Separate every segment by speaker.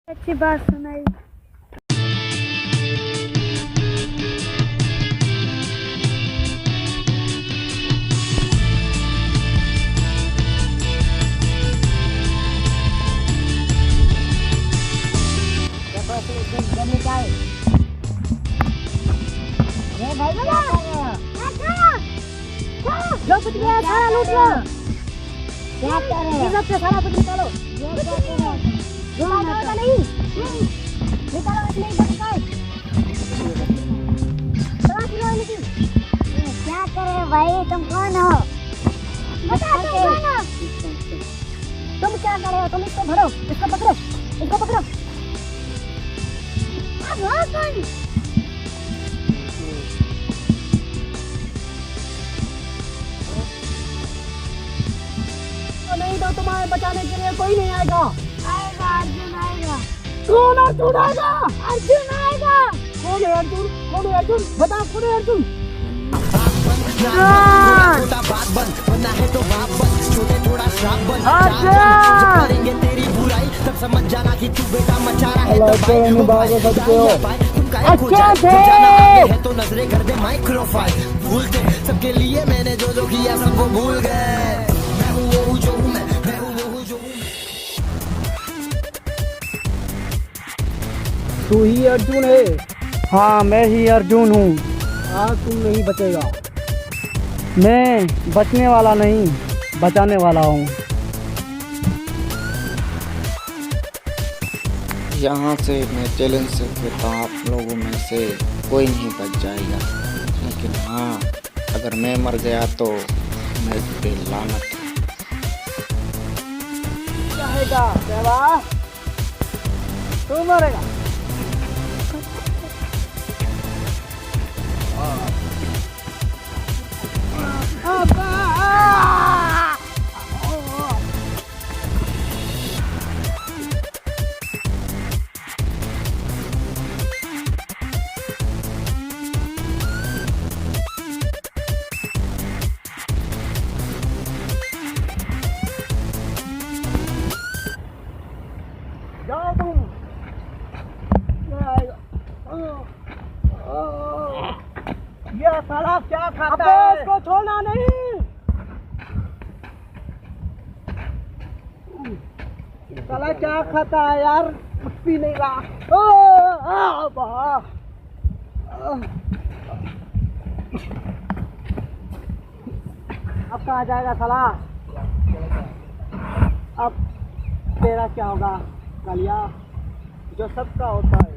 Speaker 1: अच्छी बात सुनाई। जो कुछ भी है सारा लूट लो। क्या कर रहे हैं? सबसे सारा कुछ निकालो। निकालो नहीं। निकालो इसमें निकाल। क्या करे भाई, तुम कौन हो? बता तुम कौन हो? तुम क्या कर रहे हो? तुम इसको भरो, इसको पकड़ो, इसको पकड़ो। अब हो कौन? नहीं तो तुम्हारे बचाने के लिए कोई नहीं आएगा। आएगा अर्जुन आएगा। कौन अर्जुन आएगा? अर्जुन आएगा। कौन है अर्जुन? कौन है अर्जुन? बताओ कौन है अर्जुन?
Speaker 2: करेंगे तेरी बुराई तब समझ जाना कि तू बेटा मचा रहा है।
Speaker 1: अच्छा थे
Speaker 2: तो नजरें कर दे माइक्रोफाइल भूलते सबके लिए मैंने जो जो किया सब वो भूल गए। मैं हूँ वो हूँ जो हूँ मैं हूँ वो हूँ जो हूँ।
Speaker 3: तू ही अर्जुन है?
Speaker 4: हाँ मैं ही अर्जुन हूँ।
Speaker 3: आज तू नहीं बचेगा।
Speaker 4: मैं बचने वाला नहीं, बचाने वाला हूँ।
Speaker 5: यहाँ से मैं चैलेंज से कहता हूँ, आप लोगों में से कोई नहीं बच जाएगा। लेकिन हाँ, अगर मैं मर गया तो मैं पे लानत है।
Speaker 3: चाहेगा देवा, तू मरेगा। जाओ तुम। ये साला क्या खाता है? इसको छोड़ना नहीं। साला क्या खाता है यार? कुछ भी नहीं रहा। अब कहाँ जाएगा साला? अब तेरा क्या होगा कालिया? जो सबका होता है।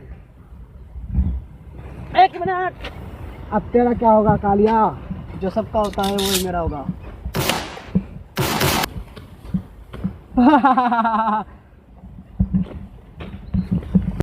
Speaker 3: एक मिनट। अब तेरा क्या होगा कालिया? जो सबका होता है वही मेरा होगा।